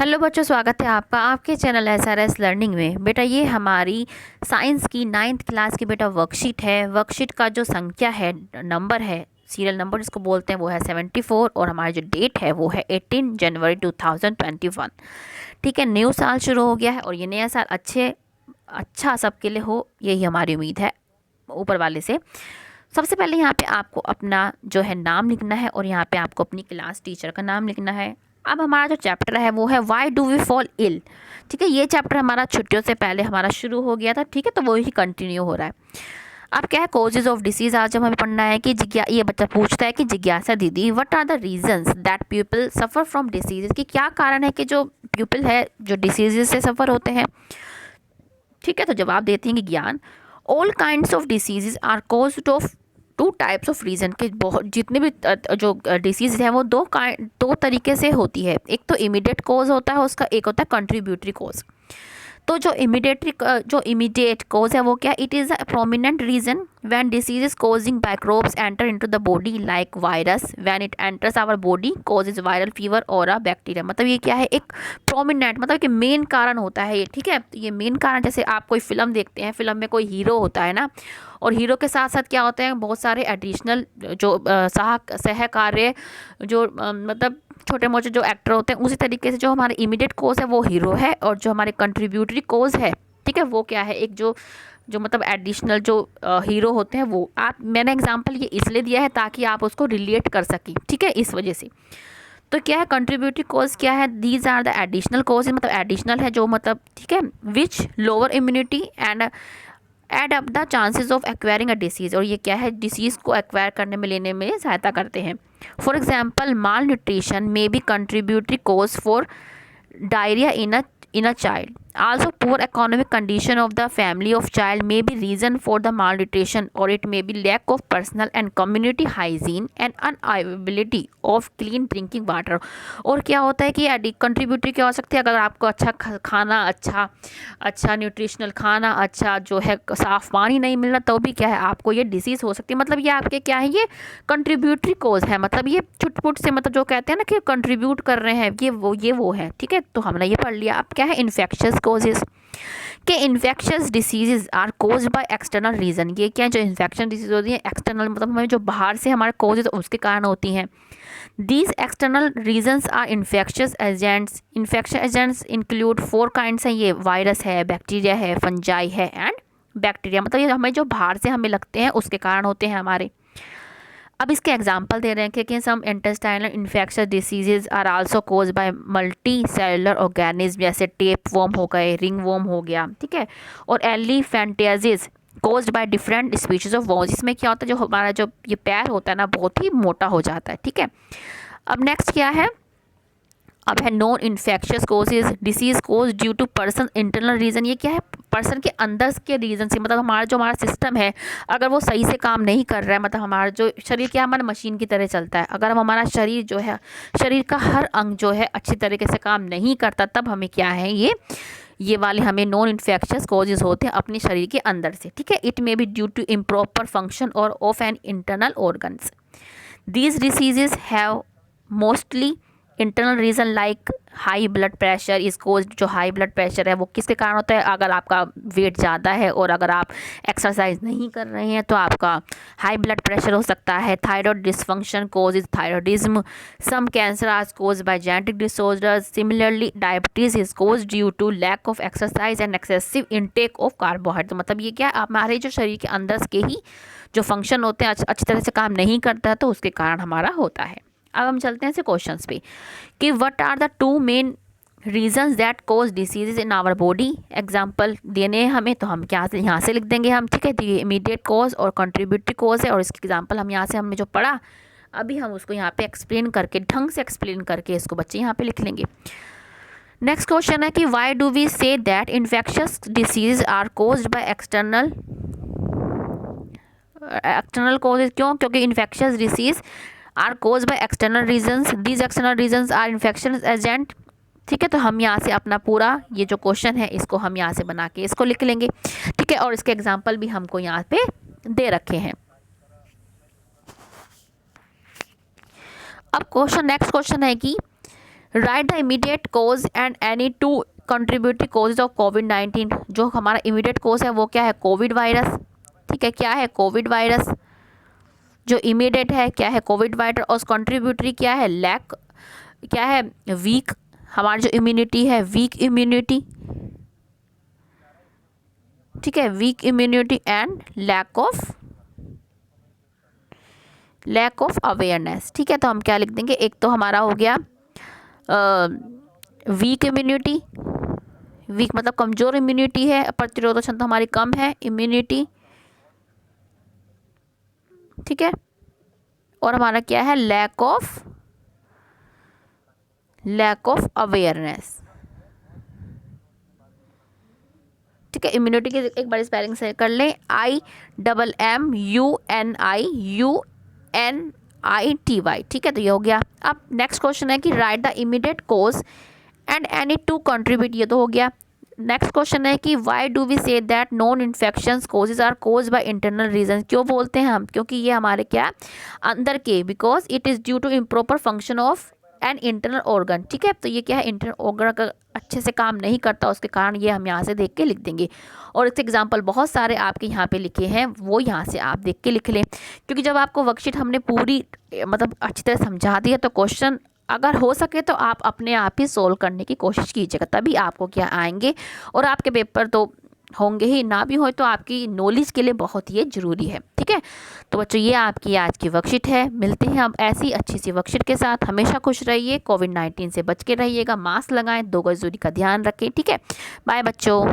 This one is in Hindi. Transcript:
हेलो बच्चों, स्वागत है आपका आपके चैनल एसआरएस लर्निंग में। बेटा ये हमारी साइंस की 9th क्लास की बेटा वर्कशीट है। वर्कशीट का जो संख्या है, नंबर है, सीरियल नंबर जिसको बोलते हैं, वो है 74 और हमारी जो डेट है वो है 18 जनवरी 2021। ठीक है, न्यू साल शुरू हो गया है और ये नया साल अच्छा सबके लिए हो, यही हमारी उम्मीद है ऊपर वाले से। सबसे पहले यहाँ पे आपको अपना जो है नाम लिखना है और यहाँ पे आपको अपनी क्लास टीचर का नाम लिखना है। अब हमारा जो चैप्टर है वो है why do we fall ill. ठीक है, ये चैप्टर हमारा छुट्टियों से पहले हमारा शुरू हो गया था। ठीक है, तो वो ही कंटिन्यू हो रहा है। अब क्या है, कॉजेज ऑफ डिसीज आज हमें पढ़ना है कि ये बच्चा पूछता है कि जिज्ञासा दीदी, what are the reasons that people suffer from diseases, कि क्या कारण है कि जो पीपल है जो डिसीजेज से सफ़र होते हैं। ठीक है, तो जवाब देते हैं कि ज्ञान, all kinds of diseases are caused of two types of reason, के बहुत जितने भी जो डिसीज़ है वो दो तरीके से होती है। एक तो इमीडिएट कॉज होता है उसका, एक होता है कंट्रीब्यूटरी कॉज। तो जो इमीडिएट कॉज है वो क्या, it is a prominent reason when diseases causing microbes enter into the body like virus, when it enters our body causes viral fever और अ बैक्टीरिया। मतलब ये क्या है, एक प्रोमिनेंट मतलब कि मेन कारण होता है ये। ठीक है, तो ये मेन कारण, जैसे आप कोई फिल्म देखते हैं, फिल्म में कोई हीरो होता है ना, और हीरो के साथ साथ क्या होते हैं, बहुत सारे एडिशनल जो सहकार्य जो मतलब छोटे मोटे जो एक्टर होते हैं। उसी तरीके से जो हमारे इमीडिएट कोज है वो हीरो है, और जो हमारे कंट्रीब्यूटरी कोज है, ठीक है, वो क्या है, एक जो जो मतलब एडिशनल जो हीरो होते हैं वो। मैंने एग्जांपल ये इसलिए दिया है ताकि आप उसको रिलेट कर सकें। ठीक है, इस वजह से। तो क्या है कंट्रीब्यूटरी कोज, क्या है, these are the additional cause, मतलब एडिशनल है जो मतलब, ठीक है, which lower immunity and add up the chances of acquiring a disease, और ये क्या है, डिसीज़ को एक्वायर करने में, लेने में सहायता करते हैं। For example, malnutrition may be contributory cause for diarrhoea in a child. Also, poor economic condition of the family of child may be reason for the malnutrition, or it may be lack of personal and community hygiene and unavailability of clean drinking water. और क्या होता है कि कंट्रीब्यूटरी क्या हो सकती है, अगर आपको अच्छा खाना, अच्छा न्यूट्रिशनल खाना, अच्छा जो है साफ़ पानी नहीं मिल रहा, तो भी क्या है, आपको ये डिसीज़ हो सकती है। मतलब ये आपके क्या है, ये कंट्रीब्यूटरी कोज है। मतलब ये छुटपुट से, मतलब जो कहते हैं ना कि कंट्रीब्यूट कर रहे हैं, ये वो है। ठीक है, तो हमने ये पढ़ लिया। अब क्या है, इन्फेक्शियस कोजेस, के infectious diseases are caused by external reason. ये क्या है, जो इन्फेक्शन डिसीज होती है एक्सटर्नल, मतलब हमें जो बाहर से हमारे कोजेज उसके कारण होती हैं। These external reasons are infectious agents. Infection agents include 4 kinds हैं, ये वायरस है, बैक्टीरिया है, फंजाई है एंड बैक्टीरिया। मतलब ये हमें जो बाहर से हमें लगते हैं उसके कारण होते हैं हमारे। अब इसके एग्जांपल दे रहे हैं कि some intestinal infectious diseases are also caused by multi cellular organism, जैसे टेप वॉर्म हो गए, रिंग वॉर्म हो गया। ठीक है, और elephantiasis caused by different species of worms. इसमें क्या होता है, जो हमारा जो ये पैर होता है ना, बहुत ही मोटा हो जाता है। ठीक है, अब नेक्स्ट क्या है, अब है non infectious causes disease cause due to person internal reason. ये क्या है, पर्सन के अंदर के रीज़न से, मतलब हमारा सिस्टम है, अगर वो सही से काम नहीं कर रहा है, मतलब हमारा जो शरीर क्या, हमारा मशीन की तरह चलता है। अगर हमारा शरीर जो है, शरीर का हर अंग जो है अच्छी तरीके से काम नहीं करता, तब हमें क्या है, ये वाले हमें नॉन इन्फेक्शियस कॉजेज होते हैं अपने शरीर के अंदर से। ठीक है, it may be due to improper function और of an internal organs. These diseases have mostly internal reason like high blood pressure is cause. जो हाई ब्लड प्रेशर है वो किसके कारण होता है, अगर आपका वेट ज़्यादा है और अगर आप एक्सरसाइज नहीं कर रहे हैं तो आपका हाई ब्लड प्रेशर हो सकता है। Thyroid dysfunction cause is thyroidism. Some cancer are cause by genetic disorders. Similarly diabetes is cause due to lack of exercise and excessive intake of carbohydrate. मतलब ये क्या, हमारे जो शरीर के अंदर के ही जो फंक्शन होते हैं अच्छी तरह से काम नहीं करता, तो उसके कारण हमारा होता है। अब हम चलते हैं ऐसे क्वेश्चंस पे कि what are the 2 main reasons that cause diseases in our body. Example देने हैं हमें, तो हम क्या से यहाँ से लिख देंगे हम। ठीक है, तो ये इमीडिएट कॉज और कंट्रीब्यूटरी कॉज है, और इसके एग्जांपल हम यहाँ से हमने जो पढ़ा अभी हम उसको यहाँ पे एक्सप्लेन करके, ढंग से एक्सप्लेन करके इसको बच्चे यहाँ पे लिख लेंगे। नेक्स्ट क्वेश्चन है कि why do we say that infectious disease are caused by external causes. क्यों, क्योंकि infectious disease are cause by external reasons. These external reasons are infection agent. ठीक है, तो हम यहाँ से अपना पूरा ये जो क्वेश्चन है इसको हम यहाँ से बना के इसको लिख लेंगे। ठीक है, और इसके एग्जांपल भी हमको यहाँ पे दे रखे हैं। अब नेक्स्ट क्वेश्चन है कि write the immediate cause and any two contributory causes of कोविड-19। जो हमारा इमीडिएट कोज है वो क्या है, कोविड वायरस। ठीक है, क्या है, कोविड वायरस। जो इमीडिएट है क्या है, कोविड वायरस। और कंट्रीब्यूटरी क्या है, लैक, क्या है, वीक, हमारी जो इम्यूनिटी है, वीक इम्यूनिटी। ठीक है, weak immunity and lack of awareness. ठीक है, तो हम क्या लिख देंगे, एक तो हमारा हो गया वीक इम्यूनिटी, वीक मतलब कमज़ोर इम्यूनिटी है, प्रतिरोधक क्षमता हमारी कम है, इम्यूनिटी। ठीक है, और हमारा क्या है, लैक ऑफ अवेयरनेस। ठीक है, इम्यूनिटी की एक बार स्पेलिंग से कर लें, IMMUNIUNITY। ठीक है, तो ये हो गया। अब नेक्स्ट क्वेश्चन है कि write the immediate cause and any two contribute, ये तो हो गया। नेक्स्ट क्वेश्चन है कि why do we say that non infections causes are cause by internal reason. क्यों बोलते हैं हम, क्योंकि ये हमारे क्या अंदर के, because it is due to improper function of an internal organ. ठीक है, तो ये क्या है, इंटरनल ऑर्गन अगर अच्छे से काम नहीं करता उसके कारण ये हम यहाँ से देख के लिख देंगे। और इसके एग्जांपल बहुत सारे आपके यहाँ पे लिखे हैं, वो यहाँ से आप देख के लिख लें, क्योंकि जब आपको वर्कशीट हमने पूरी मतलब अच्छी तरह समझा दी है तो क्वेश्चन अगर हो सके तो आप अपने आप ही सोल्व करने की कोशिश कीजिएगा, तभी आपको क्या आएंगे। और आपके पेपर तो होंगे ही, ना भी हो तो आपकी नॉलेज के लिए बहुत ही ज़रूरी है। ठीक है, तो बच्चों ये आपकी आज की वर्कशीट है। मिलते हैं अब ऐसी अच्छी सी वर्कशीट के साथ। हमेशा खुश रहिए, कोविड-19 से बच के रहिएगा, मास्क लगाएं, 2 गज दूरी का ध्यान रखें। ठीक है, बाय बच्चों।